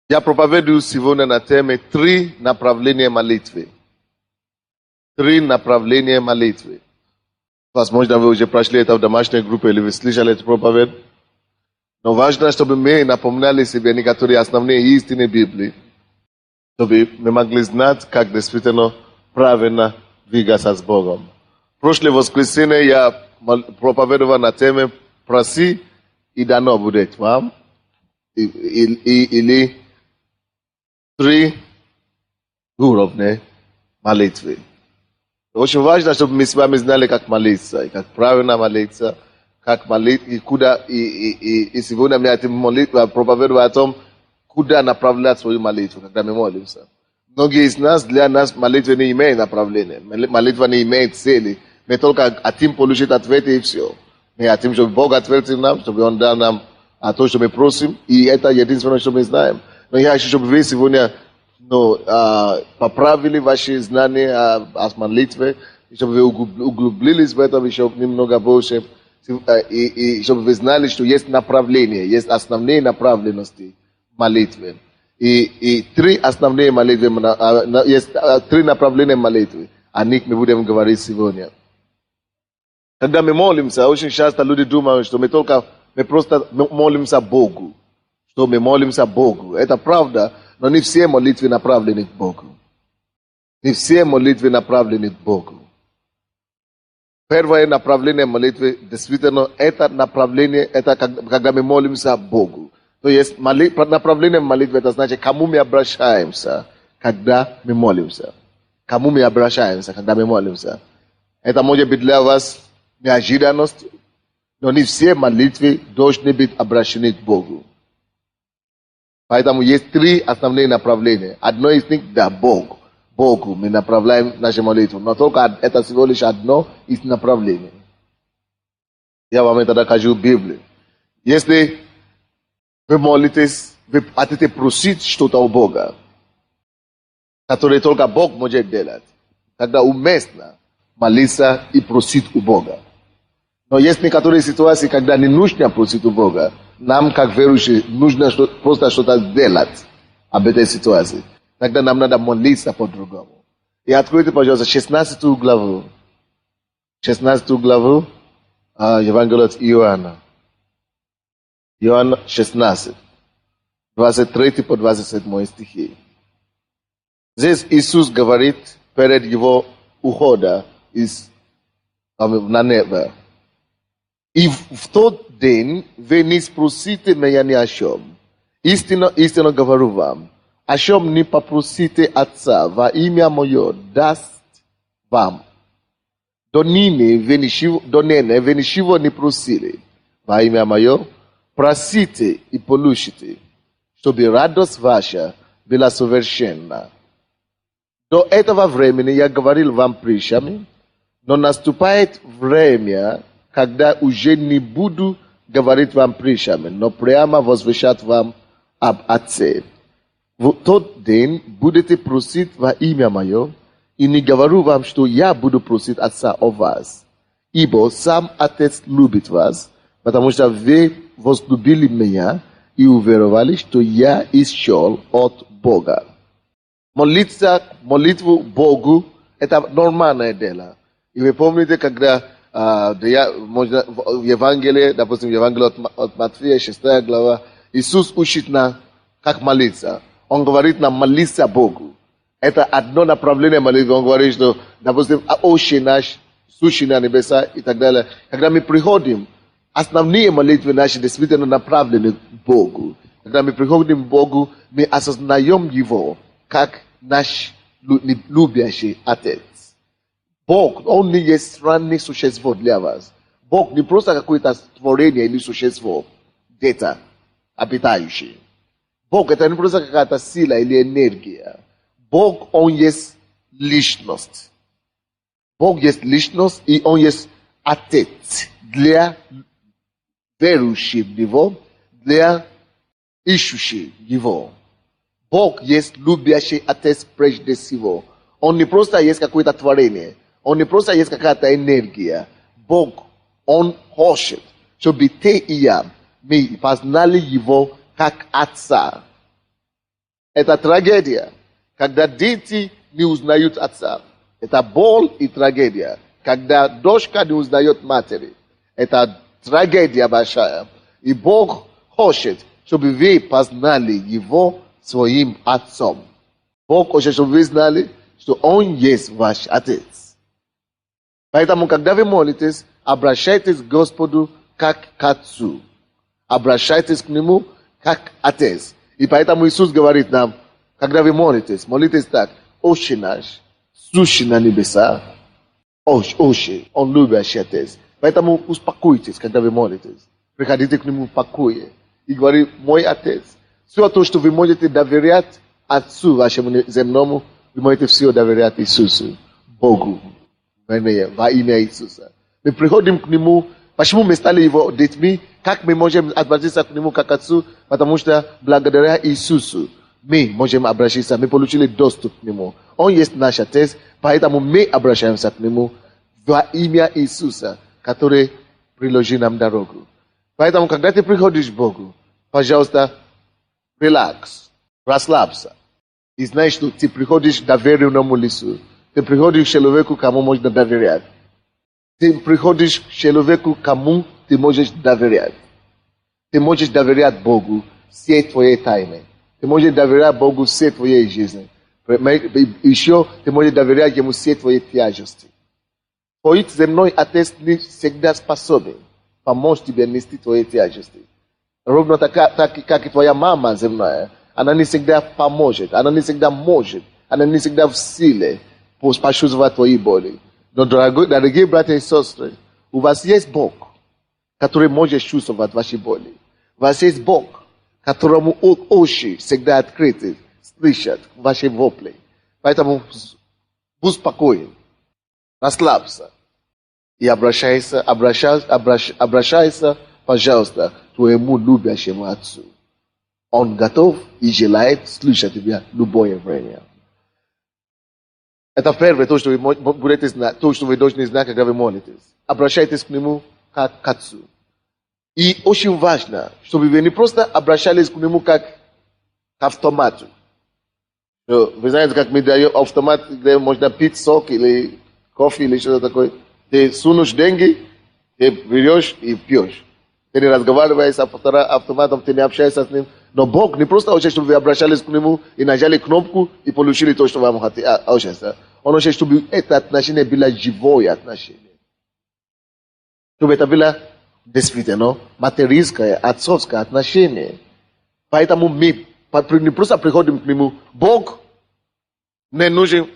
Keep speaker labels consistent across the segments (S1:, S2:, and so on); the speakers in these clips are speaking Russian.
S1: Я проповедую сегодня на теме «Три направления молитвы». Три направления молитвы. Возможно, вы уже прошли это в домашней группе или вы слышали эту проповедь. Но важно, чтобы мы напоминали себе некоторые основные истины Библии, чтобы мы могли знать, как действительно правильно двигаться с Богом. В прошлое воскресенье я проповедовал на теме «Проси, и дано будет вам». Или три уровня молитвы. Очень важно, чтобы мы с вами знали, как молиться, и как правильно молиться, как молиться, и куда, и сегодня мы хотим молитву, проповедовать о том, куда направлять свою молитву, когда мы молимся. Многие из нас, для нас молитва не имеет направления, молитва не имеет цели. Мы только хотим получить ответы и все. Мы хотим, чтобы Бог ответил нам, чтобы Он дал нам то, что мы просим, и это единственное, что мы знаем. Но я хочу, чтобы вы сегодня поправили ваши знания о молитве, чтобы вы углубились в этом еще немного больше, и чтобы вы знали, что есть направления, есть основные направленности молитвы. И три основные молитвы, есть три направления молитвы. О них мы будем говорить сегодня. Когда мы молимся, очень часто люди думают, что мы просто молимся Богу. Что мы молимся Богу. Это правда, но не все молитвы направлены к Богу. Не все молитвы направлены к Богу. Первое направление молитвы, действительно, это направление, это когда мы молимся Богу. То есть направление молитвы, это значит, кому мы обращаемся, когда мы молимся. Кому мы обращаемся, когда мы молимся. Это может быть для вас неожиданность, но не все молитвы должны быть обращены к Богу. Поэтому есть три основные направления. Одно из них – да, Богу. Богу мы направляем наши молитвы. Но только это всего лишь одно из направлений. Я вам это докажу в Библии. Если вы молитесь, вы хотите просить что-то у Бога, которое только Бог может делать, тогда уместно молиться и просить у Бога. Но есть некоторые ситуации, когда не нужно просить у Бога. Нам, как верующие, нужно просто что-то сделать об этой ситуации. Тогда нам надо молиться по-другому. И откройте, пожалуйста, 16 главу. 16 главу Евангелия от Иоанна. Иоанна 16. 23 по 27 стихи. Здесь Иисус говорит перед его уходом на небо. И в тот день вы не спросите меня ни о чем. Истинно говорю вам, о чем не попросите Отца во имя Мое, даст вам. До ныне вы ничего не просили во имя Мое, просите и получите, чтобы радость ваша была совершенна. До этого времени я говорил вам притчами, но наступает время, когда уже не буду говорить вам притчами, но прямо возвещать вам об Отце. В тот день будете просить во имя Мое, и не говорю вам, что я буду просить Отца о вас. Ибо сам Отец любит вас, потому что вы возлюбили меня и уверовали, что я исшел от Бога. Молитву Богу – это нормальное дело. И вы помните, когда в Евангелии, допустим, в Евангелии от Матфея, 6 глава, Иисус учит нас, как молиться. Он говорит нам молиться Богу. Это одно направление молитвы. Он говорит, что, допустим, «Отче наш, сущий на небеса» и так далее. Когда мы приходим, основные молитвы наши действительно направлены к Богу. Когда мы приходим к Богу, мы осознаем Его как наш любящий Отец. Бог, Он не есть странное существо для вас. Бог не просто какое-то творение или существо, где-то обитающее. Бог это не просто какая-то сила или энергия. Бог, Он есть личность. Бог есть личность, и Он есть Отец для верующих в Него, для ищущих Его. Бог есть любящий Отец прежде всего. Он не просто есть какое-то творение. Он не просто есть какая-то энергия. Бог, Он хочет, чтобы ты и я, мы познали Его как Отца. Это трагедия, когда дети не узнают отца. Это боль и трагедия, когда дочка не узнает матери. Это трагедия большая. И Бог хочет, чтобы вы познали Его своим отцом. Бог хочет, чтобы вы знали, что Он есть ваш Отец. Поэтому, когда вы молитесь, обращайтесь к Господу как к Отцу. Обращайтесь к Нему как Отец. И поэтому Иисус говорит нам, когда вы молитесь так: Отче наш, сущий на небесах, Отче, Он любящий Отец. Поэтому успокойтесь, когда вы молитесь. Приходите к Нему в покое и говорите: мой Отец. Все то, что вы можете доверять Отцу вашему земному, вы можете все доверять Иисусу, Богу, во имя Иисуса. Мы приходим к Нему. Почему мы стали Его детьми? Как мы можем обратиться к Нему как Отцу? Потому что благодаря Иисусу мы можем обращаться, мы получили доступ к Нему. Он есть наш Отец, поэтому мы обращаемся к Нему во имя Иисуса, который приложил нам дорогу. Поэтому, когда ты приходишь к Богу, пожалуйста, релакс, расслабься. И знаешь, что ты приходишь к доверенному лицу. Ты приходишь к человеку, кому можно доверять. Ты приходишь к человеку, кому ты можешь доверять. Ты можешь доверять Богу все твои тайны. Ты можешь доверять Богу все твоей жизни. Еще ты можешь доверять Ему все твои тяжести. Твой земной Отец не всегда способен помочь тебе нести твои тяжести. Ровно так, как и твоя мама земная. Она не всегда поможет, она не всегда может, она не всегда в силе почувствовать твои боли. Но, дорогие братья и сестры, у вас есть Бог, который может чувствовать ваши боли. У вас есть Бог, которому уши всегда открыты, слышат ваши вопли. Поэтому будь спокоен, расслабься и обращайся, пожалуйста, к твоему любящему Отцу. Он готов и желает слышать тебя в любое время. Это первое, то, что вы будете знать, то, что вы должны знать, когда вы молитесь. Обращайтесь к Нему как к Отцу. И очень важно, чтобы вы не просто обращались к Нему как к автомату. Вы знаете, как мы даем автомат, где можно пить сок или кофе или что-то такое. Ты сунешь деньги, ты берешь и пьешь. Ты не разговариваешь с автоматом, ты не общаешься с ним. Но Бог не просто хочет, чтобы вы обращались к Нему и нажали кнопку и получили то, что вам хочется. Он хочет, чтобы это отношение было живое отношение. Чтобы это было действительно материнское, отцовское отношение. Поэтому мы не просто приходим к Нему. Бог не нужен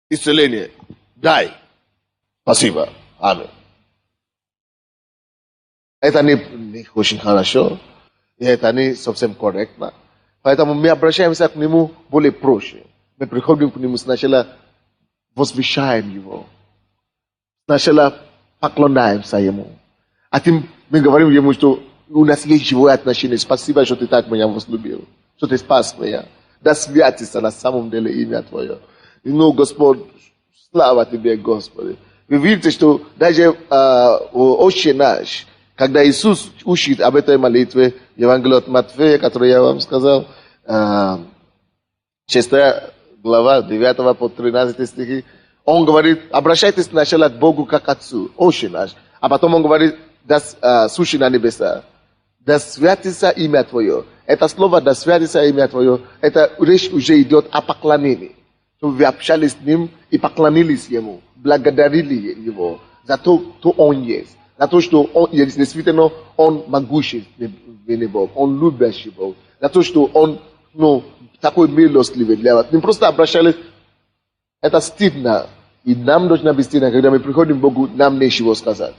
S1: исцеление. Дай. Спасибо. Аминь. Это не очень хорошо. И это не совсем корректно. Поэтому мы обращаемся к Нему более проще. Мы приходим к Нему, сначала возвещаем Его. Сначала поклоняемся Ему. А тем мы говорим Ему, что у нас есть живое отношение. Спасибо, что Ты так меня возлюбил. Что Ты спас меня. Да святится на самом деле имя Твое. И Господь, слава Тебе, Господи. Вы видите, что даже Отче наш, когда Иисус учит об этой молитве, Евангелие от Матфея, которое я вам сказал, 6 глава, 9 по 13 стихи, Он говорит: обращайтесь сначала к Богу как к Отцу, Отче наш. А потом Он говорит: сущий на небесах, да святится имя Твое. Это слово «да святится имя Твое», это речь уже идет о поклонении. Чтобы вы общались с Ним и поклонились Ему, благодарили Его за то, кто Он есть. За то, что Он действительно Он могущественный Бог, Он любящий Бог. За то, что Он такой милостливый для вас. Не просто обращались. Это стыдно. И нам должно быть стыдно, когда мы приходим к Богу, нам нечего сказать.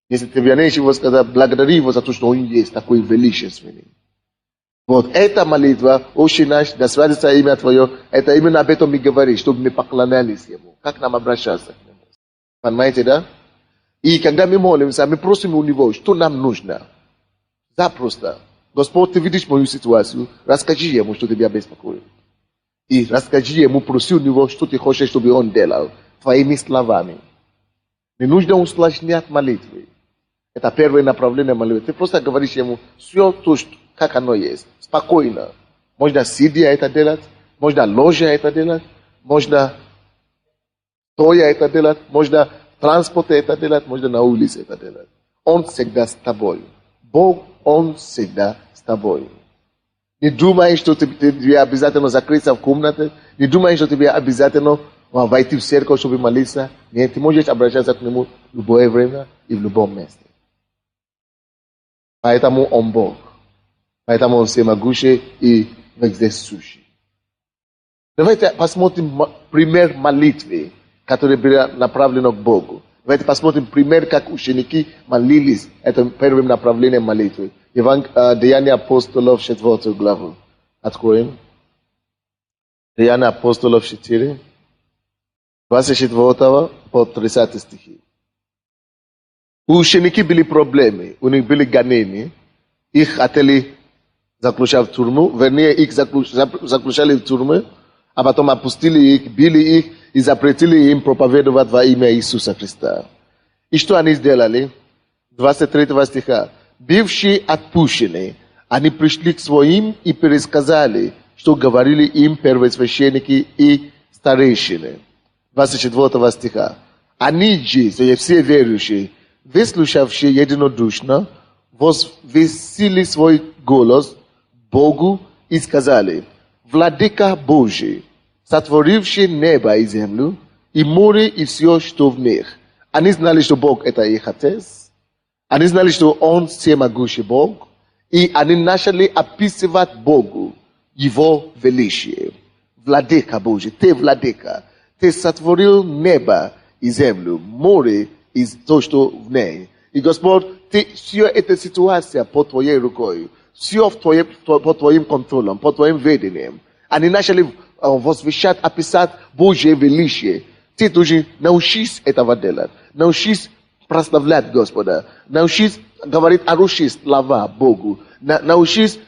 S1: Если тебе нечего сказать, благодари Его за то, что Он есть такой величественный. Вот эта молитва, Отче наш, да святится имя Твое, это именно об этом мы говорим, чтобы мы поклонялись Ему. Как нам обращаться к Нему? Понимаете, да? И когда мы молимся, мы просим у Него, что нам нужно. Запросто. Господь, Ты видишь мою ситуацию, расскажи Ему, что Тебя беспокоит. И расскажи Ему, проси у Него, что Ты хочешь, чтобы Он делал, Твоими словами. Не нужно усложнять молитвы. Это первое направление молитвы. Ты просто говоришь Ему все то, как оно есть. spokojna. Można siedzieć делать, można лежать делать, можно стоять делать, можно в транспорте делать, можно на улице делать. Он всегда с тобой. Бог, Он всегда с тобой. Не думай, что тебе обязательно закрыться в комнате, не думай, что тебе обязательно войти в церковь, чтобы молиться. Нет, ты можешь обращаться к Нему в любое время и в любом месте. Поэтому Он Бог. Поэтому Он всемогущий и вездесущий. Давайте посмотрим пример молитвы, который был направлен к Богу. Давайте посмотрим пример, как ученики молились. Это первым направлением молитвы. Деяния апостолов 4 главу. Откроем. Деяния апостолов 4. 24 по 30 стихи. У учеников были проблемы, у них были гонения. Их хотели заключать в тюрьму, вернее, их заключали в тюрьму, а потом опустили их, били их и запретили им проповедовать во имя Иисуса Христа. И что они сделали? 23 стиха. Бывшие отпущенные, они пришли к своим и пересказали, что говорили им первосвященники и старейшины. 24 стиха. Они же, то есть все верующие, выслушавшие единодушно, возвысили свой голос Богу и сказали: Владыка Божий, сотворивший небо и землю, и море, и все, что в них. Они знали, что Бог — это их Отец. Они знали, что Он всемогущий Бог. И они начали описывать Богу Его величие. Владыка Божий, Ты владыка. Ты сотворил небо и землю, море и то, что в ней. И Господь, все эта ситуация под Твоей рукой. Все под Твоим контролем, под Твоим ведением. Они начали возвещать, описать Божье величие. Ты должен научись этого делать. Научись прославлять Господа. Научись говорить хорошие слова Богу. Научись,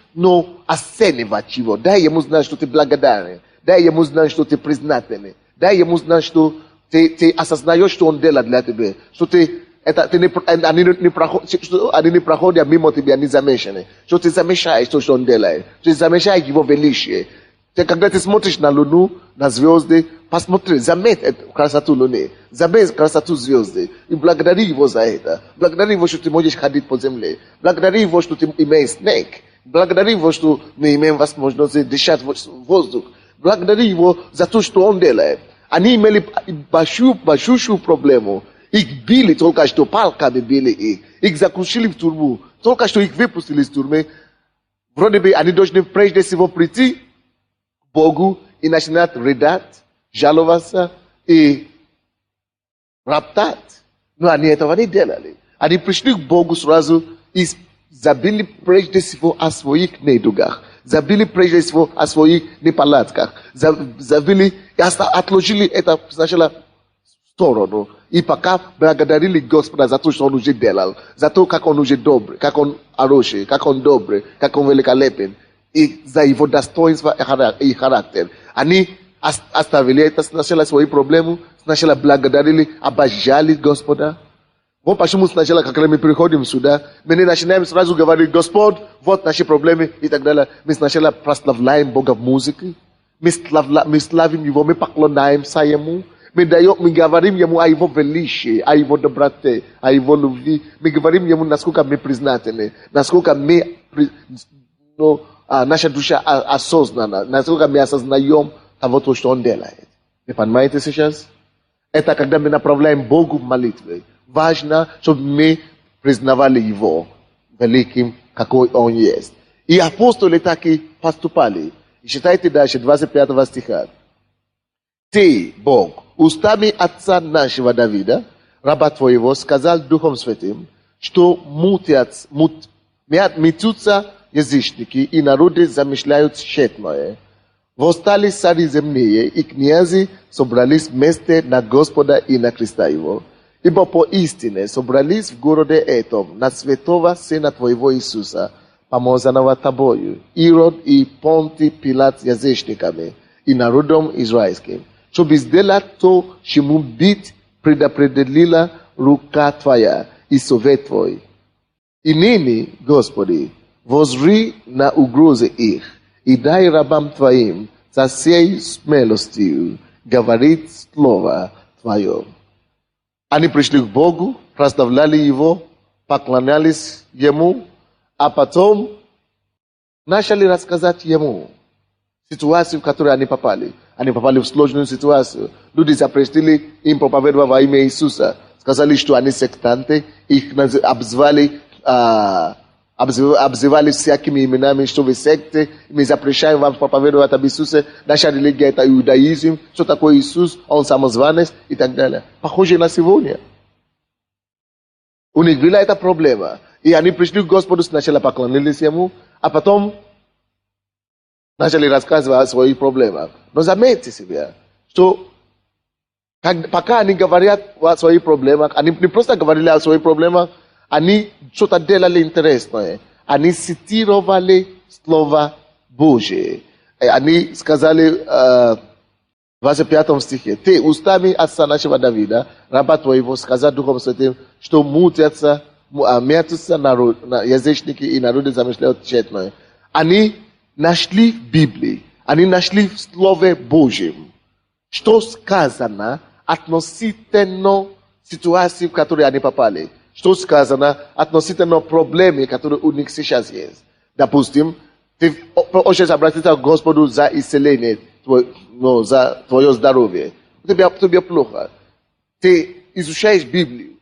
S1: оценивать Его. Дай Ему знать, что ты благодарен. Дай Ему знать, что ты признательный. Дай Ему знать, что ты осознаешь, что Он делает для тебя. Что они не проходят мимо тебя незамеченные. Что ты замечаешь то, что Он делает. Что ты замечаешь Его величие. Когда ты смотришь на Луну, на звезды, посмотри, заметь красоту Луны, заметь красоту звезды. И благодари Его за это. Благодари Его, что ты можешь ходить по земле. Благодари Его, что ты имеешь снег. Благодари Его, что мы имеем возможность дышать воздух. Благодари Его за то, что Он делает. Они имели большую проблему. Их били только что, палками били их. Их заключили в тюрьму. Только что их выпустили из тюрьмы. Вроде бы они должны прежде всего прийти к Богу и начинать рыдать, жаловаться и роптать. Но они этого не делали. Они пришли к Богу сразу и забили прежде всего о своих недугах. Забили прежде всего о своих неполадках. Забили и отложили это сначала в сторону. И пока благодарили Господа за то, что Он уже делал. За то, как Он уже добрый, как Он хороший, как Он добрый, как Он великолепен. И за Его достоинство и характер. Они оставили это сначала свои проблемы, сначала благодарили, обожали Господа. Вот почему сначала, когда мы приходим сюда, мы не начинаем сразу говорить: Господь, вот наши проблемы и так далее. Мы сначала прославляем Бога в музыке, мы славим Его, мы поклоняемся Ему, мы говорим Ему о Его величии, о Его доброте, о Его любви. Мы говорим Ему, насколько мы признательны, насколько наша душа осознана, насколько мы осознаем того, что Он делает. Вы понимаете сейчас? Это когда мы направляем Богу в молитве. Важно, чтобы мы признавали Его великим, какой Он есть. И апостолы так и поступали. И читайте дальше, 25 стиха. Ты, Бог, устами отца нашего Давида, раба Твоего, сказал Духом Святым, что метутся язычники, и народы замышляют тщетное. Восстали цари земные, и князы собрались вместе на Господа и на Христа Его. Ибо поистине собрались в городе этом на святого Сына Твоего Иисуса, помазанного Тобою, Ирод и Понтий Пилат язычниками и народом израильским, чтобы сделать то, чему быть предопределила рука Твоя и совет Твой. И ныне, Господи, возри на угрозы их, и дай рабам твоим со всей смелостью говорить слово твое. Они пришли к Богу, прославляли Его, поклонялись Ему, а потом начали рассказать Ему ситуацию, в которую они попали. Они попали в сложную ситуацию. Люди запретили им проповедовать во имя Иисуса. Сказали, что они сектанты, их обзывали всякими именами, что вы секты, мы запрещаем вам проповедовать об Иисусе, наша религия это иудаизм, что такое Иисус, он самозванец и так далее. Похоже на сегодня. У них была эта проблема. И они пришли к Господу, сначала поклонились Ему, а потом начали рассказывать о своих проблемах. Но заметьте себе, что пока они говорят о своих проблемах, они не просто говорили о своих проблемах, они что-то делали интересное. Они цитировали Слово Божие. Они сказали в 25 стихе: «Ты устами отца нашего Давида, раба твоего, сказал Духом Святым, что мутятся язычники и народы замышляют тщетное». Они нашли в Библии, они нашли в Слове Божьем, что сказано относительно ситуации, в которой они попали. Что сказано относительно проблемы, которые у них сейчас есть. Допустим, ты хочешь обратиться к Господу за исцеление, за твое здоровье. Тебе плохо. Ты изучаешь Библию.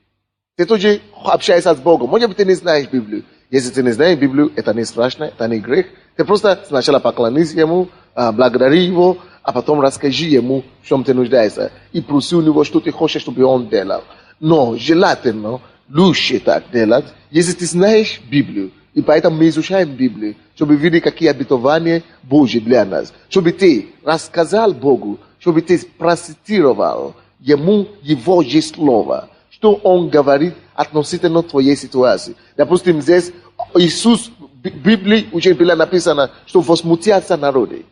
S1: Ты тоже общаешься с Богом. Может быть, ты не знаешь Библию. Если ты не знаешь Библию, это не страшно, это не грех. Ты просто сначала поклонись Ему, благодари Его, а потом расскажи Ему, в чем ты нуждаешься. И проси у Него, что ты хочешь, чтобы Он делал. Но желательно лучше так делать, если ты знаешь Библию. И поэтому мы изучаем Библию, чтобы видеть, какие обетования Божьи для нас. Чтобы ты рассказал Богу, чтобы ты процитировал Ему Его же Слово. Что Он говорит относительно твоей ситуации. Допустим, здесь Иисус, в Библии уже было написано, что возмутятся народы.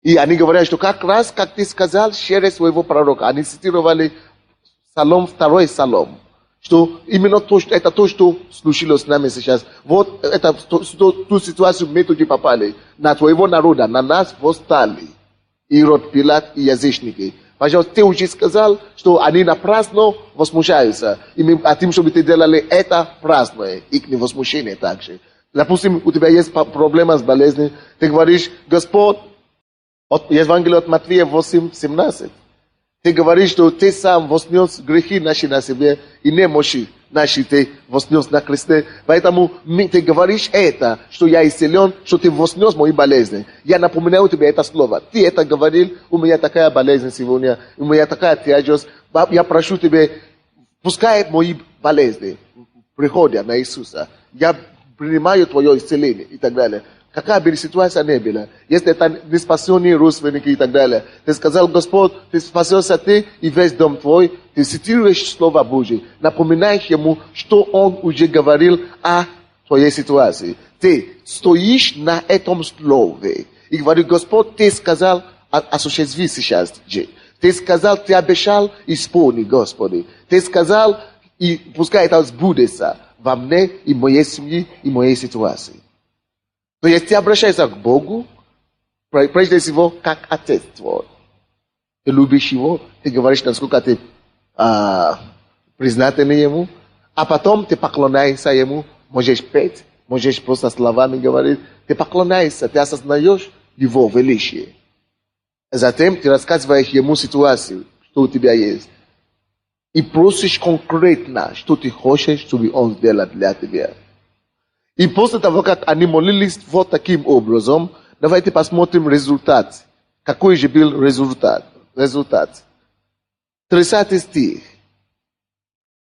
S1: И они говорят, что как раз, как ты сказал, через своего пророка. Они цитировали Псалом, 2 Псалом. Что именно это то, что случилось с нами сейчас. Вот это ту ситуацию мы туда попали. На твоего народа, на нас восстали Ирод, Пилат и язычники. Пожалуйста, ты уже сказал, что они напрасно возмущаются. И мы хотим, чтобы ты делали это праздное, их возмущение также. Допустим, у тебя есть проблема с болезнью, ты говоришь: Господь, Евангелие от Матфея 8:17. Ты говоришь, что ты сам вознес грехи наши на себе, и немощи наши ты вознес на кресте. Поэтому ты говоришь это, что я исцелен, что ты вознес мои болезни. Я напоминаю тебе это слово. Ты это говорил: у меня такая болезнь сегодня, у меня такая тяжесть. Я прошу тебя, пускай мои болезни приходят на Иисуса. Я принимаю твое исцеление и так далее. Какая бы ситуация ни была, если это не спасенные родственники и так далее, ты сказал: Господь, ты спасешься ты и весь дом твой, ты цитируешь Слово Божие, напоминаешь Ему, что Он уже говорил о твоей ситуации. Ты стоишь на этом слове и говоришь: Господь, ты сказал, осуществи сейчас. Ты сказал, ты обещал, исполни, Господи. Ты сказал, и пускай это сбудется во мне и в моей семье и в моей ситуации. Но если ты обращаешься к Богу, прежде всего, как Отец твой, ты любишь Его, ты говоришь, насколько ты признательный Ему, а потом ты поклоняешься Ему, можешь петь, можешь просто словами говорить, ты поклоняешься, ты осознаешь Его величие. Затем ты рассказываешь Ему ситуацию, что у тебя есть, и просишь конкретно, что ты хочешь, чтобы Он сделал для тебя. И после того, как они молились вот таким образом, давайте посмотрим результат. Какой же был результат? 30 стих.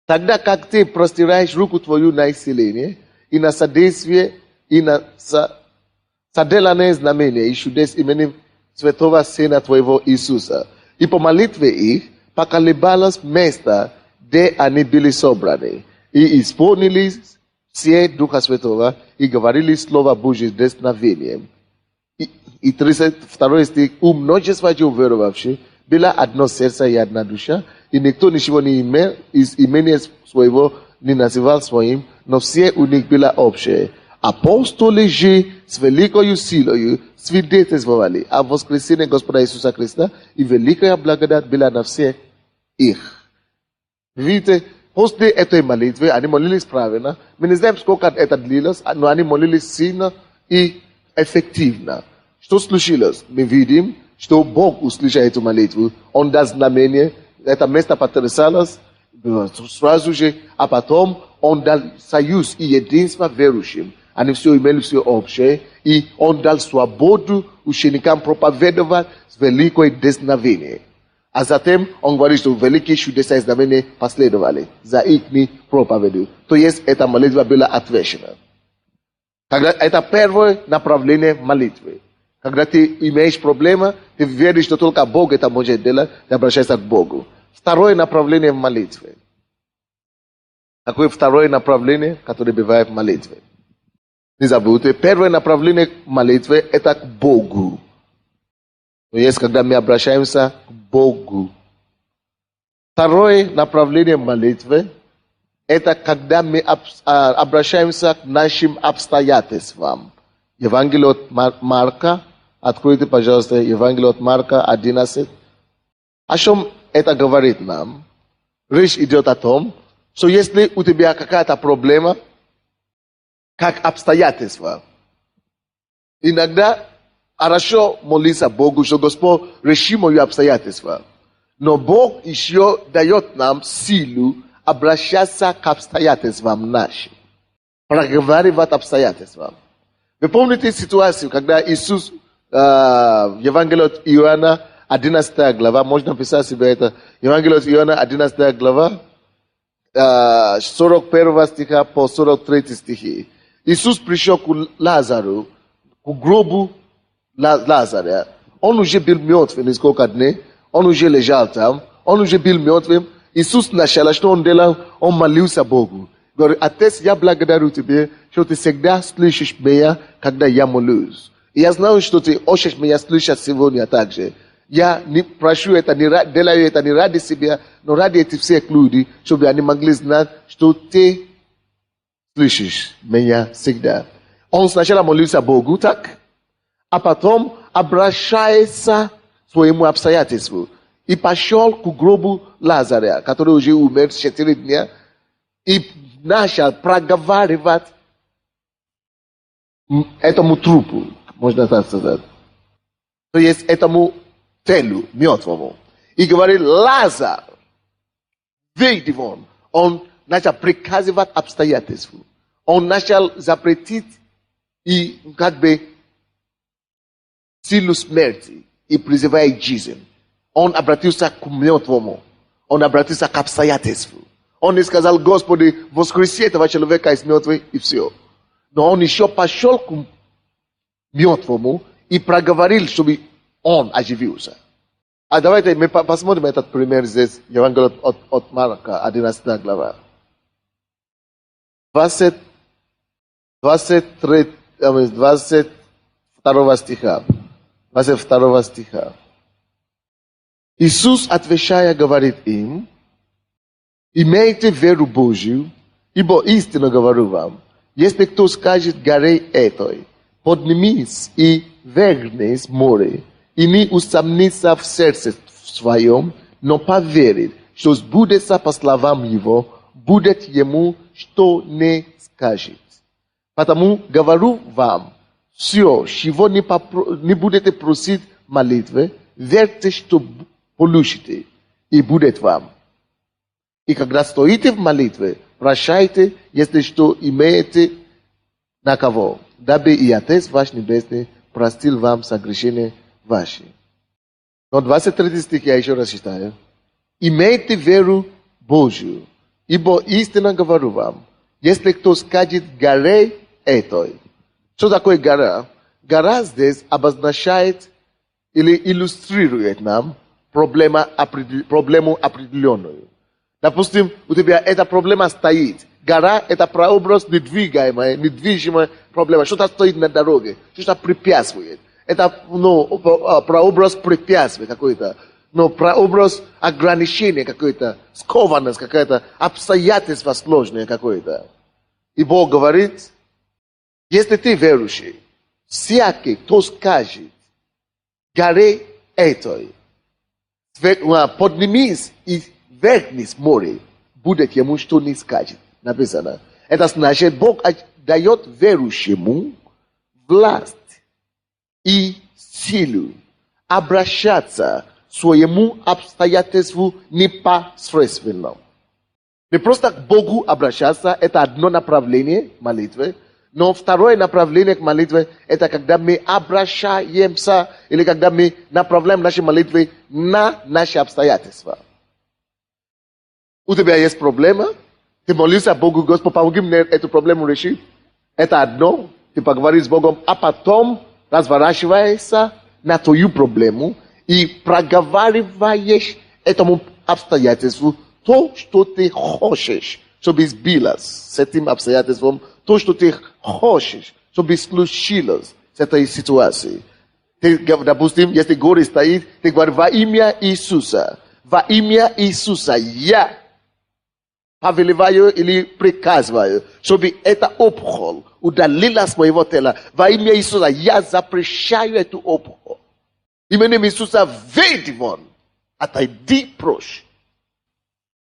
S1: Тогда как ты простираешь руку твою на исцеление, и на содействие, и на соделанное знамение, и чудес именем Святого Сына твоего Иисуса. И по молитве их поколебалось место, где они были собраны, и исполнились все Духа Святого и говорили Слово Божие с дерзновением. И 32 стих. У множества уверовавших было одно сердце и одна душа, и никто ничего не имел из имени своего не называл своим, но все у них было общее. Апостоли же с великою силою свидетельствовали о воскресении Господа Иисуса Христа, и великая благодать была на всех их. Видите, после этой молитвы они молились правильно. Мы не знаем, сколько это длилось, но они молились сильно и эффективно. Что случилось? Мы видим, что Бог услышал эту молитву. Он даст знамение, это место потрясалось сразу же, а потом Он дал союз и единство верующим. Они все имели все общее, и Он дал свободу ученикам проповедовать с великой дерзновением. А затем Он говорит, что великие чудеса и знамения последовали за их проповедью. То есть эта молитва была отвечена. Это первое направление молитвы. Когда ты имеешь проблемы, ты веришь, что только Бог это может делать, ты обращаешься к Богу. Второе направление в молитве. Какое второе направление, которое бывает в молитве? Не забудьте, первое направление молитвы – это к Богу. То есть, когда мы обращаемся к Богу. Второе направление молитвы – это когда мы обращаемся к нашим обстоятельствам. Евангелие от Марка. Откройте, пожалуйста, Евангелие от Марка 11. О чем это говорит нам? Речь идет о том, что если у тебя какая-то проблема, как обстоятельства, иногда хорошо молиться Богу, что Господь реши мои обстоятельства. Но Бог еще дает нам силу обращаться к обстоятельствам нашим. Проговаривать обстоятельства. Вы помните ситуацию, когда Иисус в Евангелии от Иоанна, 11 глава, можно написать себе это, Евангелие от Иоанна, 11 глава, 41 стиха по 43 стихи. Иисус пришел к Лазару, к гробу Лазаря. Он уже был мертв несколько дней, он уже лежал там, он уже был мертвым. Иисус сначала, что он делал? Он молился Богу. Говорит, Отец, я благодарю Тебя, что Ты всегда слышишь меня, когда я молюсь. И я знаю, что Ты хочешь меня слышать сегодня также. Я не прошу это, не делаю это не ради себя, но ради этих всех людей, чтобы они могли знать, что Ты слышишь меня всегда. Он сначала молился Богу, так? А потом обращается к своему обстоятельству. И пошел к гробу Лазаря, который уже умер 4 дня, и начал проговаривать этому трупу, можно так сказать. То есть этому телу мертвому. И говорит, Лазар, выйди вон. Он начал приказывать обстоятельства. Он начал запретить и как бы силу смерти и призывает жизнь. Он обратился к мертвому. Он обратился к обстоятельству. Он не сказал, Господи, воскреси этого человека из мертвых, и все. Но он еще пошел к мертвому и проговорил, чтобы он оживился. А давайте мы посмотрим этот пример здесь, Евангелие от Марка, 11 глава. 22 стиха. 22 стиха. Иисус, отвечая, говорит им, имейте веру Божию, ибо истинно говорю вам, если кто скажет горе этой, поднимись и вернись в море, и не усомнится в сердце своем, но поверит, что сбудется по словам его, будет ему, что не скажет. Потому говорю вам, все, чего не будете просить молитвы, верьте, что получите, и будет вам. И когда стоите в молитве, прощайте, если что имеете на кого, дабы и Отец ваш Небесный простил вам согрешения ваши. Но 23 стих я еще раз читаю. Имейте веру Божию, ибо истинно говорю вам, если кто скажет горе этой. Что такое гора? Гора здесь обозначает или иллюстрирует нам проблему определенную. Допустим, у тебя эта проблема стоит. Гора – это прообраз недвигаемая, недвижимая проблема. Что-то стоит на дороге, что-то препятствует. Это прообраз препятствия какой-то, прообраз ограничения какой-то, скованность какая-то, обстоятельства сложные какое-то. И Бог говорит, Если ты верующий, всякий, кто скажет горе этой, поднимись и вернись в море, будет ему что не скажет. Написано. Это значит, Бог дает верующему власть и силу обращаться к своему обстоятельству непосредственно. Не просто к Богу обращаться, это одно направление молитвы, но второе направление к молитве, это когда мы обращаемся, или когда мы направляем наши молитвы на наши обстоятельства. У тебя есть проблема, ты молишься Богу, Господь, помоги мне эту проблему решить. Это одно, ты поговоришь с Богом, а потом разворачиваешься на твою проблему и проговариваешь этому обстоятельству то, что ты хочешь, чтобы сбилось с этим обстоятельством, то, что ты хочешь, чтобы случилось с этой ситуацией. Ты, допустим, если горе стоит, ты говоришь во имя Иисуса, я повелеваю или приказываю, чтобы эта опухоль удалилась с моего тела. Во имя Иисуса я запрещаю эту опухоль. Именем Иисуса выйди вон, отойди прочь.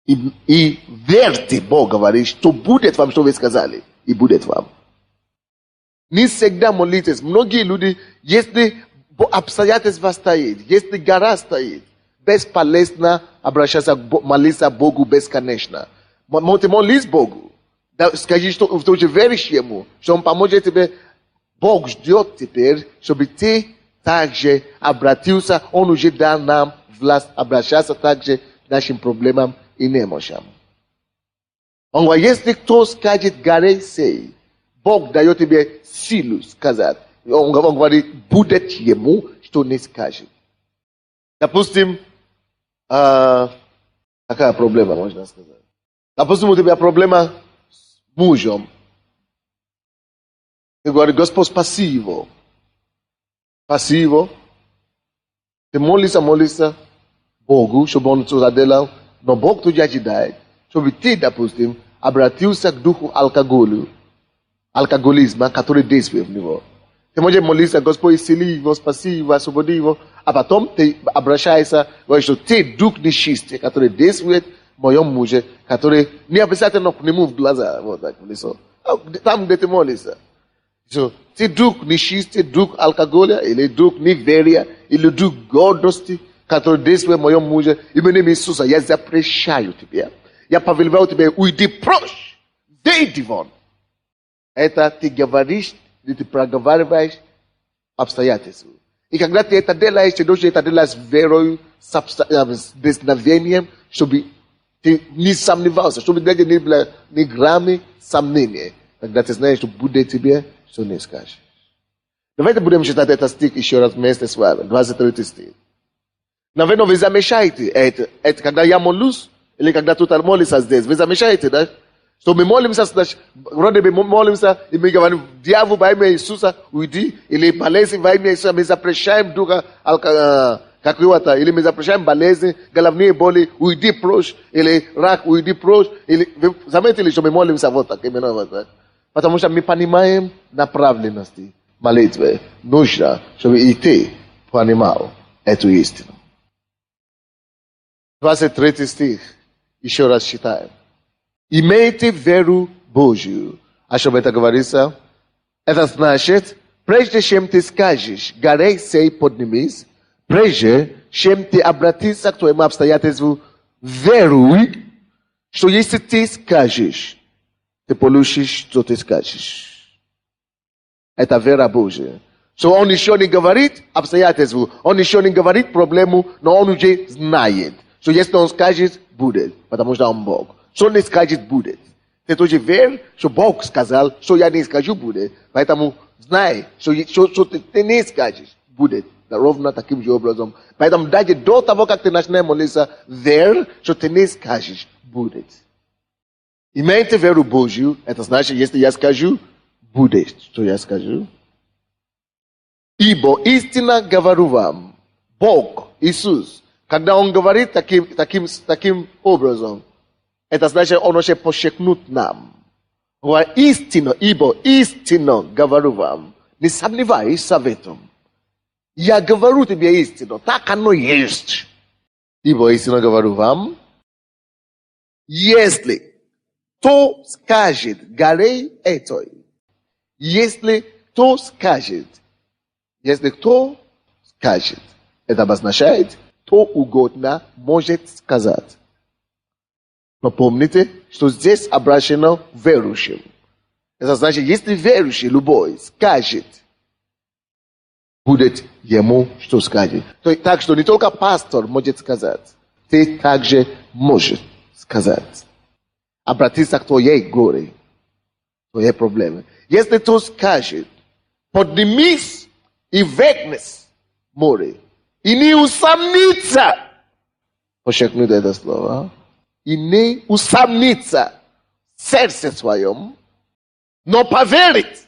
S1: И верьте, Бог говорит, что будет вам, что вы сказали, и будет вам. Не всегда молитесь. Многие люди, если обстоятельства стоит, если гора стоит, бесполезно обращаться, молиться Богу бесконечно. Ты молись Богу. Скажи, что ты веришь Ему, что Он поможет тебе. Бог ждет теперь, чтобы ты также обратился. Он уже дал нам власть обращаться также к нашим проблемам и немощам. Он говорит, если кто скажет горе сей, Бог дает тебе силу сказать. Он говорит, будет ему, что не скажет. Допустим, какая проблема, можно сказать? Допустим, у тебя проблема с мужем. Ты говоришь, Господь, спаси его. Спаси его. Ты молишься Богу, чтобы он что заделал. Но Бог тебя ожидает, чтобы ты, допустим, обратился к духу алкоголизма, который действует в него. Ты можешь молиться, Господь, исцели его, спаси его, освободи его. А потом ты обращаешься, говоришь, что ты дух нечистый, который действует в моем муже, который не обязательно к нему в глаза. Вот так, в лицо. Там, где ты молишься. Ты дух нечистый, дух алкоголя, или дух неверия, или дух гордости, который действует в моем муже. Именем Иисуса, я запрещаю тебе. Я повелеваю тебе, уйди прочь. Выйди вон. Это ты говоришь, ты проговариваешь обстоятельства. И когда ты это делаешь, ты должен это делать с верой, с дерзновением, чтобы ты не сомневался, чтобы не было ни грамма сомнения. Тогда ты знаешь, что будет тебе, что не скажешь. Давайте будем читать этот стих еще раз вместе с вами. 23 стих. Наверное, вы замешаете это, когда я молюсь, или когда тут молишься здесь. Вы замешаете, да? Что мы молимся, вроде мы молимся, и мы говорим, дьявол во имя Иисуса, уйди, или болезнь во имя Иисуса, мы запрещаем духа какого-то, или мы запрещаем болезни, головные боли, уйди прочь, или рак, уйди прочь, или, вы заметили, что мы молимся вот так, именно вот так? Потому что мы понимаем направленности молитвы. Нужно, чтобы и ты понимал эту истину. 23 стих. Еще раз читаем. Имейте веру Божью. А что это говорится? Это значит, прежде чем ты скажешь, горе сей поднимись, прежде чем ты обратишься к твоему обстоятельству, веруй, что если ты скажешь, ты получишь, что ты скажешь. Это вера Божья. Что он еще не говорит обстоятельству, он еще не говорит проблему, но он уже знает. Что если он скажет, будет, потому что он Бог. Что не скажет, будет. Ты тоже веришь, что Бог сказал, что я не скажу, будет. Поэтому знай, что ты не скажешь, будет. Ровно таким же образом. Поэтому даже до того, как ты начинаешь молиться, верь, что ты не скажешь, будет. Имейте веру Божью, это значит, если я скажу, будет, что я скажу. Ибо истинно говорю вам, Бог, Иисус, когда Он говорит таким образом, это значит, Он уже подчеркнут нам. Истинно говорю вам, не сомневаюсь в этом. Я говорю тебе истину, так оно есть. Ибо истинно говорю вам, если кто скажет горе этой, если кто скажет, это обозначает, кто угодно может сказать. Но помните, что здесь обращено верующим. Это значит, если верующий любой скажет, будет ему что сказать. Так что не только пастор может сказать, ты также можешь сказать. Обратиться к твоей горе, твоей проблеме. Если ты скажет, поднимись и векнись море, и не усомнится, подчеркните это слово, и не усомнится в сердце своем, но поверит,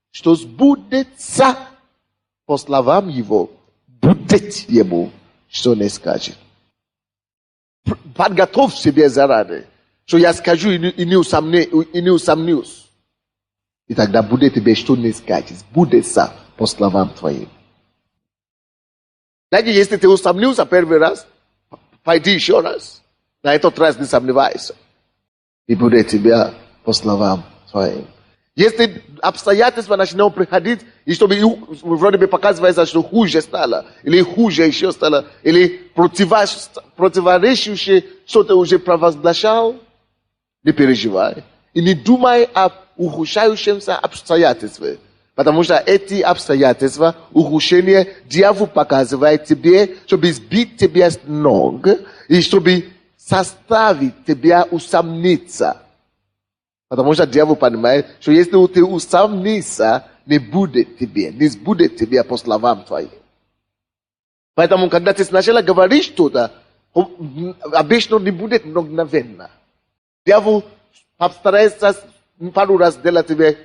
S1: что сбудется по словам его, будет ему, что не скажет. Подготовь себе заранее, что я скажу и не усомнюсь. И тогда будет тебе, что не скажет, сбудется по словам твоим. Даже если ты усомнился первый раз, пойди еще раз. На этот раз не сомневайся. И будет тебе по словам твоим. Если обстоятельства начнут приходить, и чтобы вроде бы показывается, что хуже стало, или хуже еще стало, или противоречащее, что ты уже провозглашал, не переживай. И не думай об ухудшающемся обстоятельстве. Потому что эти обстоятельства, ухудшение, дьявол показывает тебе, чтобы сбить тебя с ног, и чтобы заставить тебя усомниться. Потому что дьявол понимает, что если ты усомнишься, не сбудет тебе по словам твоим. Поэтому, когда ты сначала говоришь что-то, обычно не будет мгновенно. Дьявол постарается пару раз сделать тебе,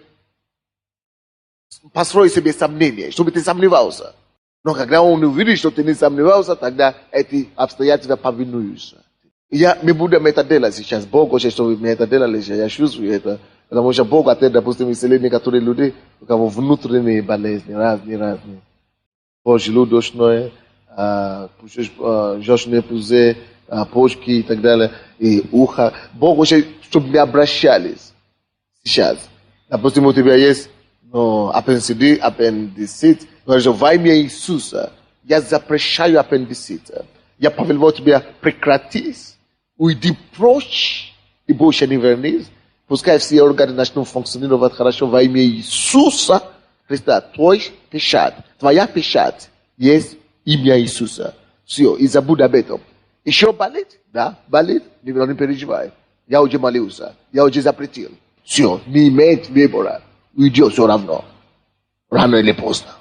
S1: построить себе сомнения, чтобы ты сомневался. Но когда он увидит, что ты не сомневался, тогда эти обстоятельства повинуются. Мы будем это делать сейчас. Бог хочет, чтобы мы это делали. Я чувствую это. Потому что Бог отец, допустим, исцелит некоторые люди, у кого внутренние болезни, разные. Желудочное, желчные пузыри, почки и так далее, и ухо. Бог хочет, чтобы мы обращались сейчас. Допустим, у тебя есть аппендицит. Во имя Иисуса я запрещаю аппендицит. Я повелеваю тебя прекратить. Уйди прочь и больше не вернись. Пускай все органы начнут функционировать хорошо во имя Иисуса Христа. Твой печать, твоя печать есть имя Иисуса. Все, и забудь об этом. Еще болит? Да, болит. Не переживай. Я уже молился. Я уже запретил. Все, не имеет выбора. Уйдет все равно. Рано или поздно.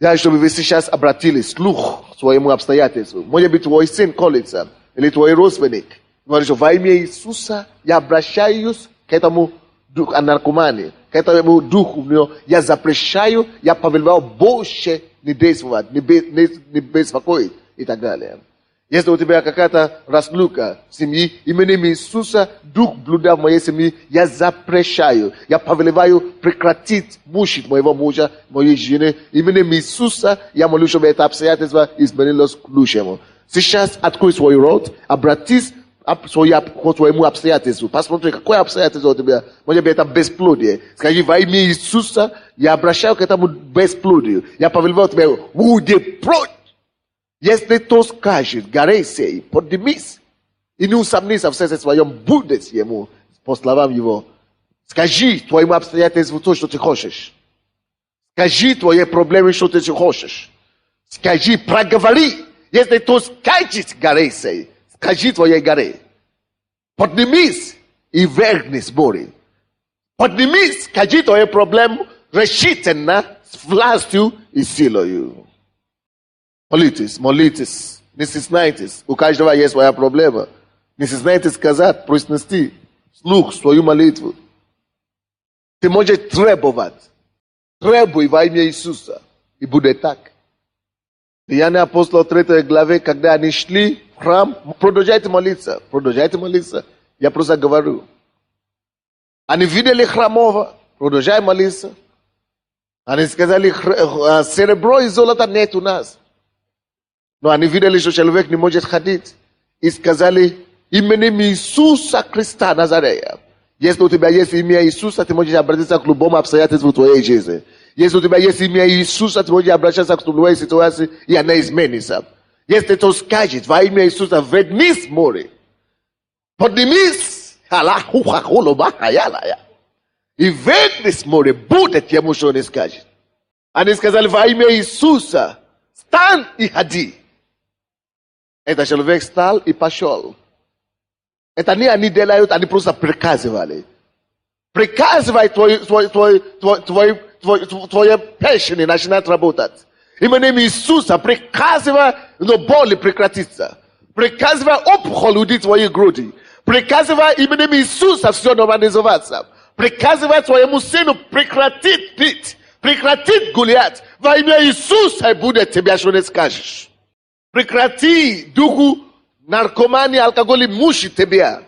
S1: Я, чтобы вы сейчас обратили слух к своему обстоятельству. Может быть, твой сын колется. Или твой родственник. Говорит, что во имя Иисуса я обращаюсь к этому духу наркомании, к этому духу, я запрещаю, я повелеваю больше не действовать, не беспокоить и так далее. Если у тебя какая-то разлука в семье, именем Иисуса, дух блуда в моей семье, я запрещаю, я повелеваю прекратить мучить моего мужа, моей жены. Именем Иисуса, я молю, чтобы это обстоятельство изменилось к лучшему. Сейчас открой свой рот, обратись к своему обстоятельству. Посмотри, какое обстоятельство у тебя. Может быть, это бесплодие. Скажи, во имя Иисуса, я обращаю к этому бесплодию. Я повелеваю тебе, уйди прочь. Если кто скажет, горе сей, поднимись, и не усомнись в сердце своем, будет ему, по словам его. Скажи твоему обстоятельству то, что ты хочешь. Скажи твои проблемы, что ты хочешь. Скажи, проговори. Если кто скажет, горе сей, скажи твоей горе. Поднимись и вернись море. Поднимись, скажи твою проблему решительно, с властью и силою. Молитесь, не стесняйтесь. У каждого есть своя проблема. Не стесняйтесь сказать, произнести вслух свою молитву. Ты можешь требовать. Требуй во имя Иисуса. И будет так. Деяния апостолов 3 главе, когда они шли в храм, продолжайте молиться. Я просто говорю. Они видели хромого, продолжай молиться. Они сказали, серебро и золото нет у нас. Но они видели, что человек не может ходить. И сказали, именем Иисуса Христа Назарея. Если у тебя есть имя Иисуса, ты можешь обратиться к любому обстоятельству твоей жизни. Если у тебя есть имя Иисуса, ты можешь обращаться к любой ситуации, и она изменится. Если ты скажешь во имя Иисуса, вернись море. Поднимись. И вернись море, будет тем, что он скажет. Они сказали во имя Иисуса, стань и ходи. Это человек встал и пошел. Это не они делают, они просто приказывали. Приказывай твое печень начинает работать. Именем Иисуса приказывай, но боли прекратится. Приказывай опухоль уйти твоей груди. Приказывай именем Иисуса все нормализоваться. Приказывай твоему сыну прекратить пить, прекратить гулять. Во имя Иисуса будет тебя, что не скажешь. Прекрати духу наркомании, алкоголя, мучить тебя.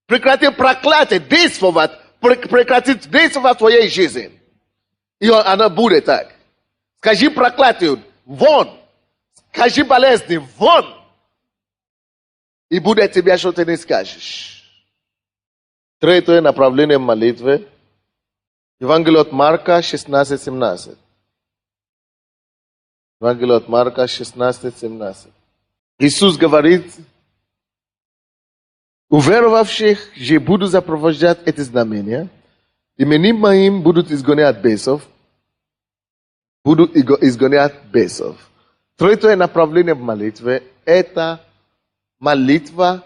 S1: Прекрати проклятие действовать, прекрати действовать в твоей жизни. И она будет так. Скажи проклятию, вон. Скажи болезни, вон. И будет тебя, что ты не скажешь. Третье направление молитвы. Евангелие от Марка 16:17. Евангелие от Марка 16:17. Иисус говорит, уверовавших же будут сопровождать эти знамения, именем моим будут изгонять бесов, будут изгонять бесов. Третье направление молитвы – это молитва,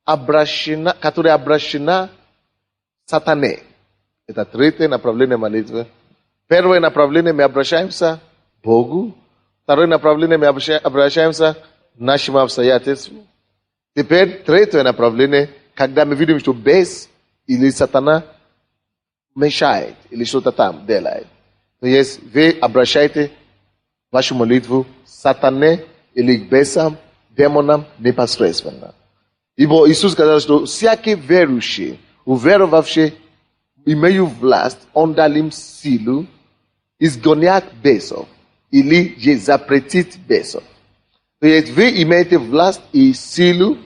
S1: которая обращена сатане. Это третье направление молитвы. Первое направление мы обращаемся к Богу. Второе направление мы обращаемся к нашему обстоятельству. Теперь третье направление, когда мы видим, что бес или сатана мешает, или что-то там делает. То есть вы обращаете вашу молитву сатане или к бесам, демонам непосредственно. Ибо Иисус сказал, что всякий верующий, уверовавший, имеют власть, он дал им силу изгонять бесов или же запретить бесов. То есть вы имеете власть и силу,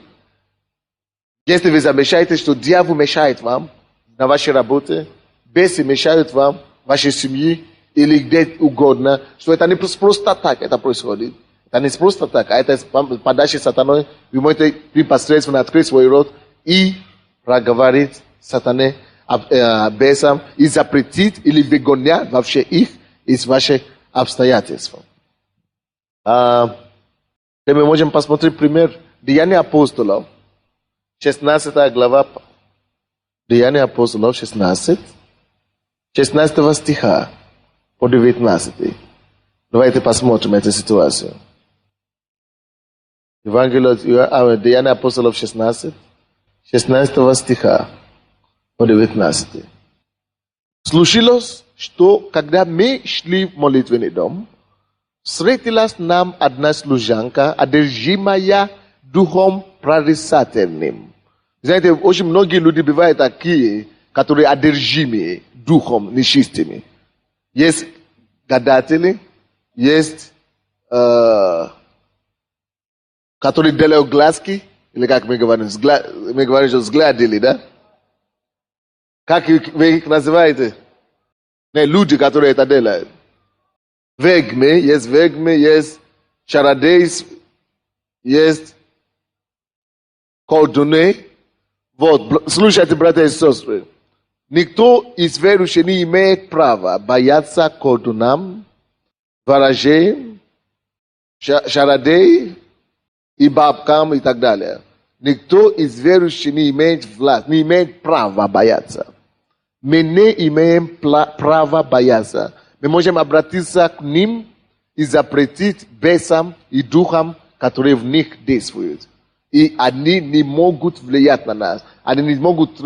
S1: если вы замечаете, что дьявол мешает вам на вашей работе, бесы мешают вам в вашей семье или где угодно, что это не просто так это происходит. Это не просто так, а это подача сатаной. Вы можете непосредственно открыть свой рот и проговорить сатане, бесам, и запретить или выгонять вообще их из ваших обстоятельств. Мы можем посмотреть пример Деяния апостолов, 16 глава, Деяния апостолов, 16 стиха по 19. Давайте посмотрим эту ситуацию. Евангелие Деяния апостолов 16 стиха по 19. Случилось, что когда мы шли в молитвенный дом, встретилась нам одна служанка, одержимая духом прорицательным. Знаете, очень многие люди бывают такие, которые одержимы духом нечистыми. Есть гадатели, есть, которые делают глазки, или как мы говорим, что сгладили, да? Как вы их называете? Люди, которые это делают. Ведьмы, есть чародеи, есть колдуны. Вот, слушайте, братья и сестры. Никто из верующих не имеет права бояться колдунам, ворожеям, чародеям и бабкам и так далее. Никто из верующих не имеет власть, не имеет права бояться. Мы не имеем права бояться. Мы можем обратиться к ним и запретить бесам и духам, которые в них действуют. И они не могут влиять на нас. Они не могут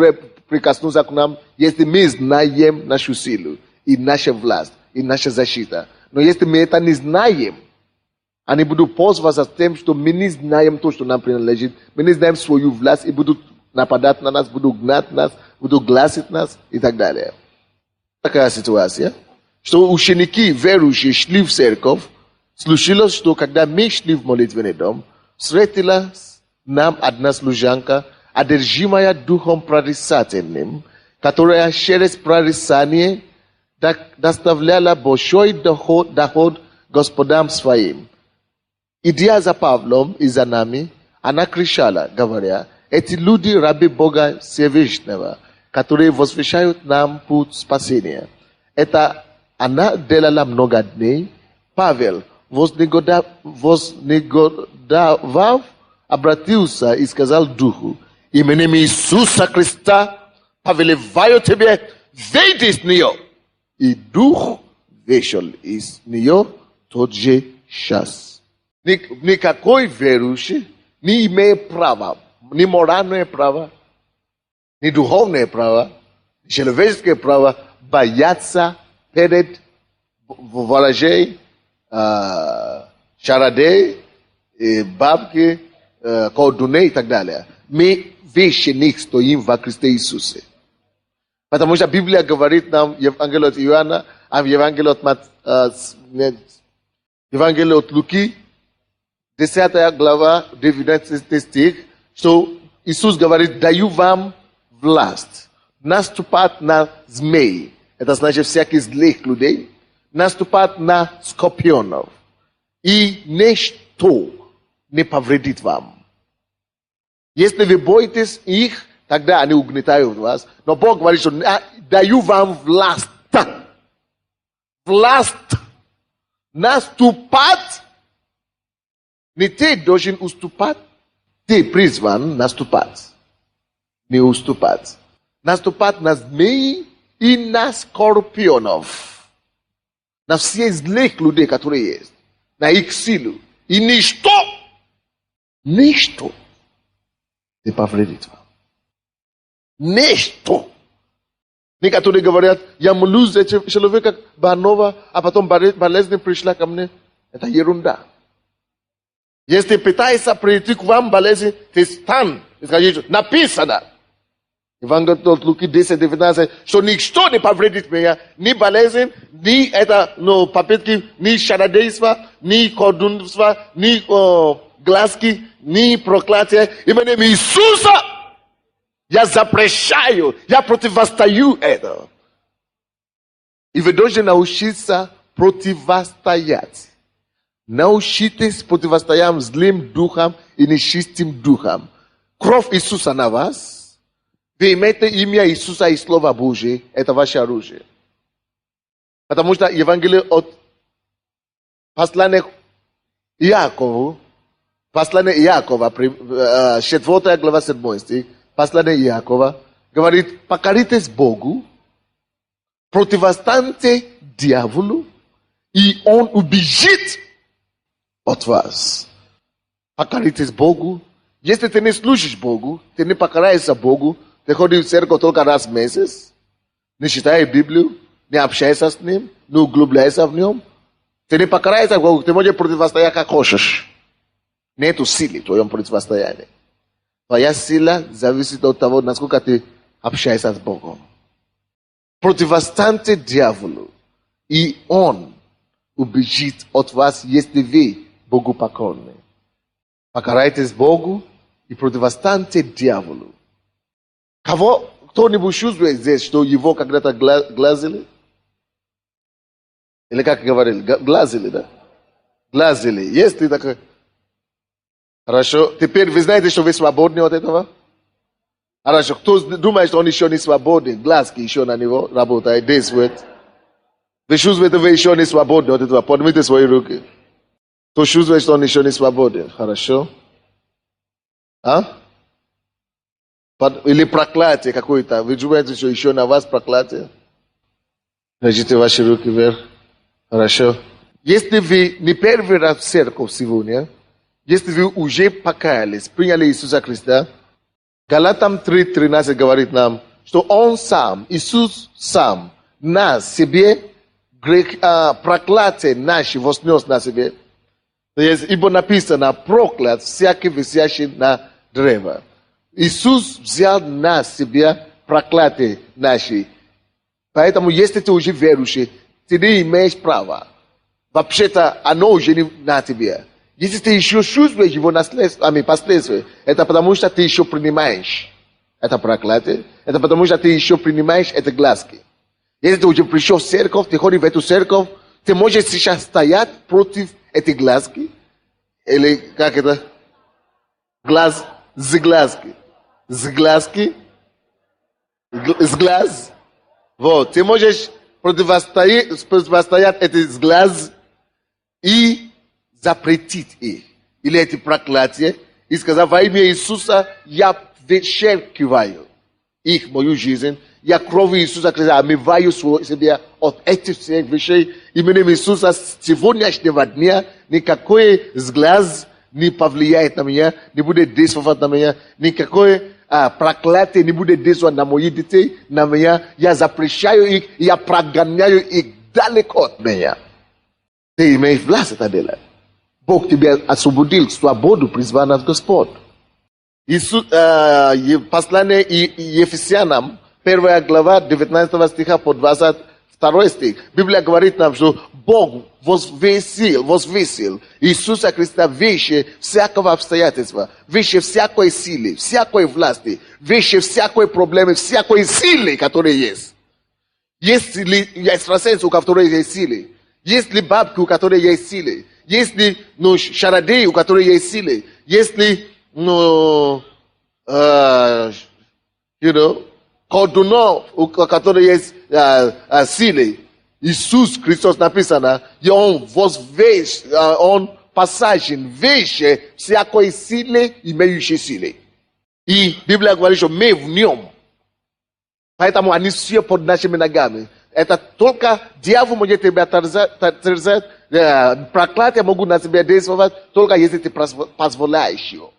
S1: прикоснуться к нам, если мы знаем нашу силу, и наша власть, и наша защита. Но если мы это не знаем, они будут пользоваться тем, что мы не знаем то, что нам принадлежит. Мы не знаем свою власть, и будут нападать на нас, будут гнать нас, будут гласить нас и так далее. Такая ситуация, что ученики, верующие, шли в церковь. Случилось, что когда мы шли в молитвенный дом, встретилась нам одна служанка, одержимая духом прорицательным, которая через прорицание доставляла большой доход господам своим. Идя за Павлом и за нами, она кричала, говоря: эти люди раби Бога Всевышнего, которые возвещают нам путь спасения. Это она делала много дней. Павел, вознегодовав, обратился и сказал духу: именем Иисуса Христа повелеваю тебе, выйди из нее. И дух вышел из нее тот же час. Никакой верующий не имеет права, ни моральное право, ни духовное право, ни человеческое право бояться перед ворожей, чародей, бабки, колдуны и так далее. Мы выше них стоим во Христе Иисусе. Потому что Библия говорит нам в Евангелии от Иоанна, а в Евангелии от Луки, 10 глава, 19 стих, что Иисус говорит: даю вам власть наступать на змей. Это значит всяких злых людей, наступать на скорпионов. И ничто не повредит вам. Если вы боитесь их, тогда они угнетают вас. Но Бог говорит, что даю вам власть. Власть наступать. Не ты должен уступать, ты призван наступать. Не уступать. Наступать на змеи и на скорпионов. На все злых людей, которые есть. На их силу. И ничто не повредит вам. Ничто. Некоторые говорят: я молюсь за человека больного, а потом болезнь пришла ко мне. Это ерунда. Если пытаешься прийти к вам болезнь, ты стань и скажи: написано. Евангелие от Луки 10:19, что ничто не повредит меня, ни болезнь, ни это, попытки, ни чародейство, ни колдунство, ни глазки, ни проклятие. Именем Иисуса я запрещаю, я противостою это. И вы должны научиться противостоять. Научитесь противостоять злым духам и нечистым духам. Кровь Иисуса на вас. Вы имеете имя Иисуса и Слово Божие. Это ваше оружие. Потому что Евангелие от послания Иакова, 4 глава 7 стих, послание Иакова, говорит: покоритесь Богу, противостаньте дьяволу, и он убежит от вас. Покоритесь Богу. Если ты не служишь Богу, ты не покоряешься Богу, ты ходишь в церковь только раз в месяц, не читаешь Библию, не общаешься с Ним, не углубляешься в Нем, ты не покоряешься Богу, ты можешь противостоять как хочешь. Нету силы в твоем противостоянии. Твоя сила зависит от того, насколько ты общаешься с Богом. Противостаньте дьяволу, и он убежит от вас, если вы Богу покорны. Покоряйтесь Богу и противостаньте дьяволу. Кто-нибудь чувствует здесь, что его когда-то глазили? Или как говорили? Глазили, да? Глазили. Есть ли такое? Хорошо. Теперь вы знаете, что вы свободны от этого? Хорошо. Кто думает, что он еще не свободен? Глазки еще на него работают, действуют. Вы чувствуете, вы еще не свободны от этого? Поднимите свои руки. Кто чувствует, что он еще не свободен? Хорошо. А? Или проклятие какое-то. Вы думаете, что еще на вас проклятие? Держите ваши руки вверх. Хорошо. Если вы не первый раз в церковь сегодня, если вы уже покаялись, приняли Иисуса Христа, Галатам 3:13 говорит нам, что Он сам, Иисус сам, на себе проклятие наше вознес на себе. То есть, ибо написано: проклят всякий висящий на древо. Иисус взял на себя проклятие наши. Поэтому, если ты уже верующий, ты не имеешь права. Вообще-то, оно уже не на тебе. Если ты еще чувствуешь его последствия, это потому, что ты еще принимаешь это проклятие. Это потому, что ты еще принимаешь эти глазки. Если ты уже пришел в церковь, ты ходишь в эту церковь, ты можешь сейчас стоять против этой глазки. Или как это? С глазки. С глаз. Вот. Ты можешь противостоять эти глаз и запретить их. Или эти проклятия. И сказать, во имя Иисуса я вычеркиваю их, мою жизнь. Я кровью Иисуса Христа омываю себя от этих всех вещей. Именем Иисуса с сегодняшнего дня никакой взгляд не повлияет на меня, не будет действовать на меня, никакое проклятие не будет действовать на моих детей, на меня. Я запрещаю их, я прогоняю их далеко от меня. Ты имеешь власть это делать. Бог тебя освободил, свободу призвал нас Господь. Послание Ефесянам, 1 глава, 19 стиха по 22 стих. Библия говорит нам, что Бог возвесил Иисуса Христа выше всякого обстоятельства, выше всякой силы, всякой власти, выше всякой проблемы, всякой силы, которая есть. Есть ли экстрасенсы, у которых есть силы? Есть ли бабки, у которых есть силы? Есть ли шародеи, у которых есть силы? Есть ли колдунов, у которых есть силы? Иисус Христос написано, и Он он посажен выше всякой силы, имеющей силы. И Библия говорит, что мы в Нем. Поэтому они все под нашими ногами. Это только дьявол может тебя терзать, проклятия могут на тебя действовать, только если ты позволяешь его.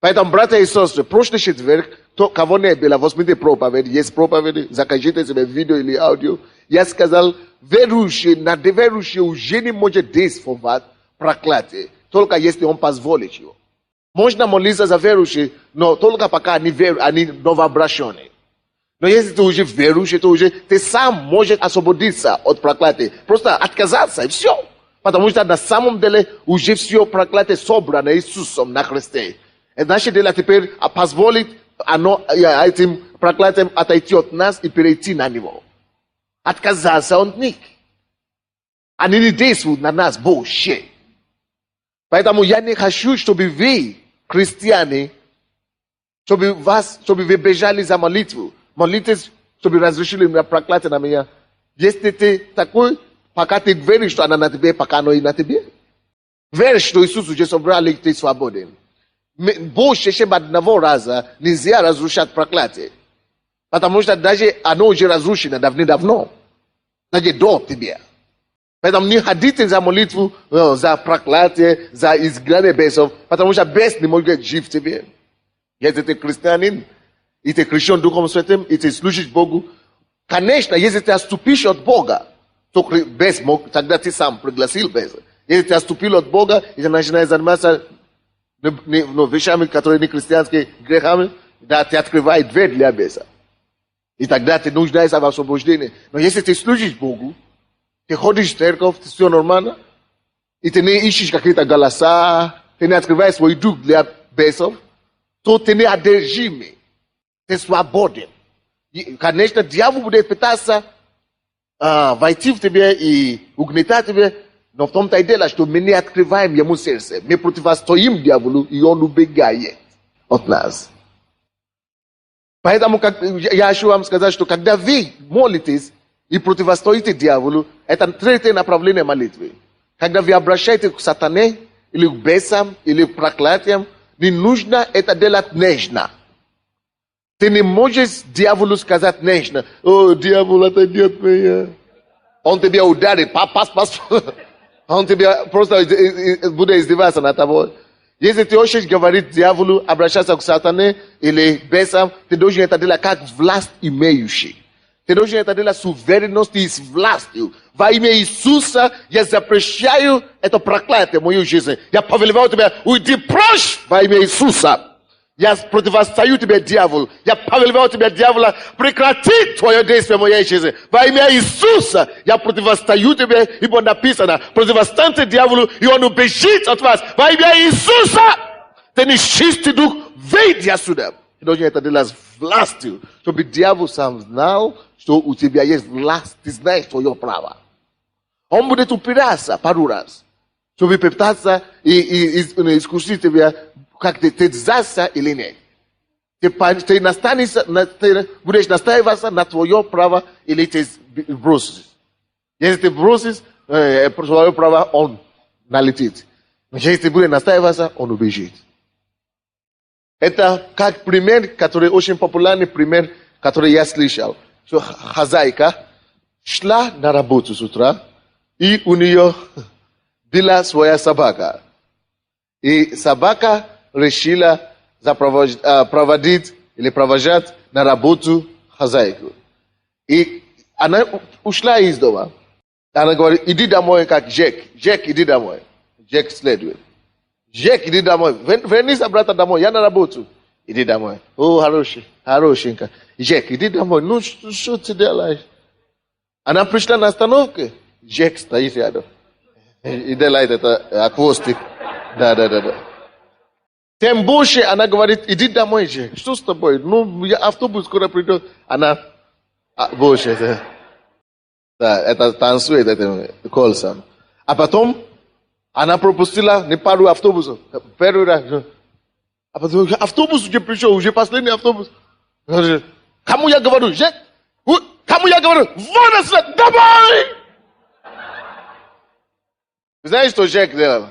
S1: Поэтому, братья и сестры, прошлый четверг, кого не было, возьмите проповедь, есть проповедь, закажите себе видео или аудио. Я сказал, верующий, над верующий уже не может действовать проклятие, только если он позволит его. Можно молиться за верующий, но только пока они новообращенные. Но если ты уже верующий, ты сам можешь освободиться от проклятия. Просто отказаться и все. Потому что на самом деле уже все проклятие собрано Иисусом на Христе. И наше дело теперь позволить этим проклятиям отойти от нас и перейти на него. Отказаться от них. Они не действуют на нас больше. Поэтому я не хочу, чтобы вы, христиане, чтобы вы бежали за молитву. Молитесь, чтобы разрешили на проклятие на меня. Если ты такой, пока ты веришь, что она на тебе, пока оно и на тебе. Веришь, что Иисус уже собрал, и ты свободен. Больше, чем одного раза, нельзя разрушать проклятие. Потому что даже оно уже разрушено давно. Даже до тебя. Поэтому не ходите за молитву, за проклятие, за изгнание бесов. Потому что бес не может жить в тебе. Если ты христианин, и ты крещен Духом Святым, и ты служишь Богу. Конечно, если ты отступишь от Бога, то бес мог, тогда ты сам пригласил беса. Если ты отступил от Бога, и ты начинаешь заниматься вещами, которые не христианские, грехами, да, ты открываешь дверь для беса. И тогда ты нуждаешься в освобождении. Но если ты служишь Богу, ты ходишь в церковь, все нормально, и ты не ищешь какие-то голоса, ты не открываешь свой дух для бесов, то ты не одержимый. Ты свободен. Конечно, дьявол будет пытаться войти в тебя и угнетать тебя, но в том-то и дело, что мы не открываем ему сердце. Мы противостоим дьяволу, и он убегает от нас. Поэтому я хочу вам сказать, что когда вы молитесь и противостоите дьяволу, это третье направление молитвы. Когда вы обращаетесь к сатане, или к бесам, или к проклятиям, не нужно это делать нежно. Ты не можешь дьяволу сказать нежно, о, дьявол, отойди от меня. Он тебя ударит, пас. Он тебя просто будет издеваться над тобой. Если ты хочешь говорить дьяволу, обращаться к сатане или бесам, ты должен это делать как власть имеющий. Ты должен это делать с уверенностью и с властью. Во имя Иисуса я запрещаю это проклятие в мою жизнь. Я повелеваю тебя, уйди прочь во имя Иисуса. Я противостою тебе, дьявол. Я повелеваю тебе, дьявола, прекрати твое действие в моей жизни. Во имя Иисуса я противостою тебе, ибо написано, противостаньте дьяволу, и он убежит от вас. Во имя Иисуса! Ты нечистый дух, выйди отсюда. И должен это делать властью, чтобы дьявол сам знал, что у тебя есть власть, ты знаешь твое право. Он будет упираться пару раз, чтобы пытаться и искусить тебя, как ты сдастся или нет. Ты будешь настаиваться на твое право или ты бросишь. Если ты бросишь свое право, он налетит. Но если ты будешь настаиваться, он убежит. Это как пример, который очень популярный пример, который я слышал. Что хозяйка шла на работу с утра, и у нее была своя собака. И собака решила проводить или провожать на работу хозяйку. И она ушла из дома. Она говорит, иди домой, как Джек. Джек, иди домой. Джек следует. Джек, иди домой. Вернись обратно домой, я на работу. Иди домой. О, хорошенько. Джек, иди домой. Ну, что ты делаешь? Она пришла на остановке. Джек стоит рядом. И делает это хвостик. Да. Тем больше она говорит, иди домой, Джек. Что с тобой? Ну, автобус скоро придет. Она больше. Да, это танцует этим колесом. А потом она пропустила не пару автобусов. Первый раз. А потом автобус уже пришел, уже последний автобус. Кому я говорю, Джек? Кому я говорю? Вон отсюда, домой! Вы знаете, что Джек делал?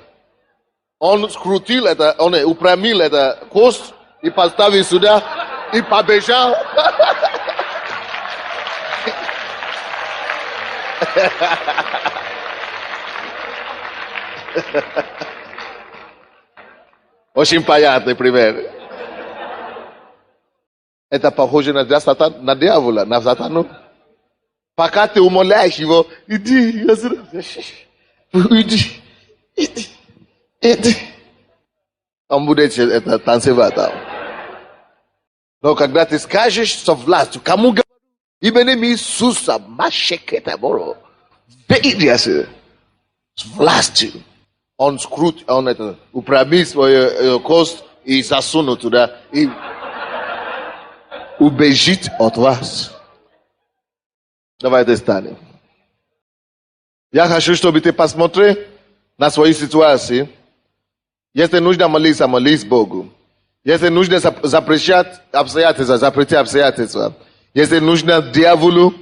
S1: Он скрутил это, он упрямил это кость и поставил сюда и побежал. Очень понятный пример. Это похоже на дьявола, на сатану. Пока ты умоляешь его, иди. Он будет это танцевать там. Но когда ты скажешь со властью, кому говорю, именем Иисуса, машекета боро, выйди отсюда. С властью. Он скрутит, он это, упрямит свою кость и засунут туда, и убежит от вас. Давайте встанем. Я хочу, чтобы ты посмотрел на свои ситуации. Если нужно молиться, молись Богу. Если нужно запрещать обстоятельства, запрети обстоятельства. Если нужно дьяволу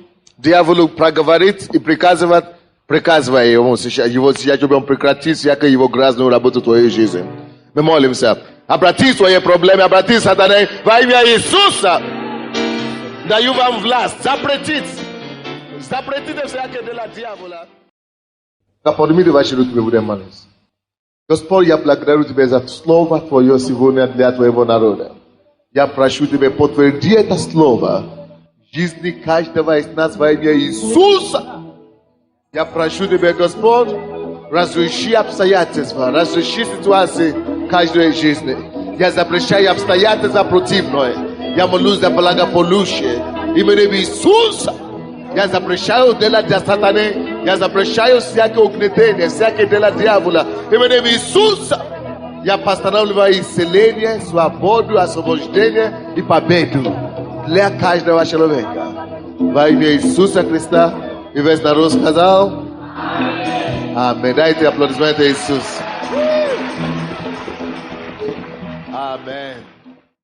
S1: проговорить и приказывать, приказывай ему сейчас, чтобы он прекратил всякую его грязную работу в твоей жизни. Мы молимся. Обрати свои проблемы, обрати сатаны во имя Иисуса. Даю вам власть. Запретить всякое дело дьявола. Поднимите ваши руки, мы будем молиться. Господь, я благодарю Тебя за Слово Твое сегодня для Твоего народа. Я прошу Тебя, подтверди это Слово в жизни каждого из нас во имя Иисуса. Я прошу Тебя, Господь, разреши обстоятельства, разреши ситуации каждой жизни. Я запрещаю обстоятельства противное. Я молюсь за благополучие. Именем Иисуса. Я запрещаю дела для сатаны. Я запрещаю всякое угнетение, всякое дело дьявола. Именем Иисуса. Я постановляю исцеление, свободу, освобождение и победу для каждого человека. Во имя Иисуса Христа. И весь народ сказал Аминь. Дайте аплодисменты Иисусу. Аминь.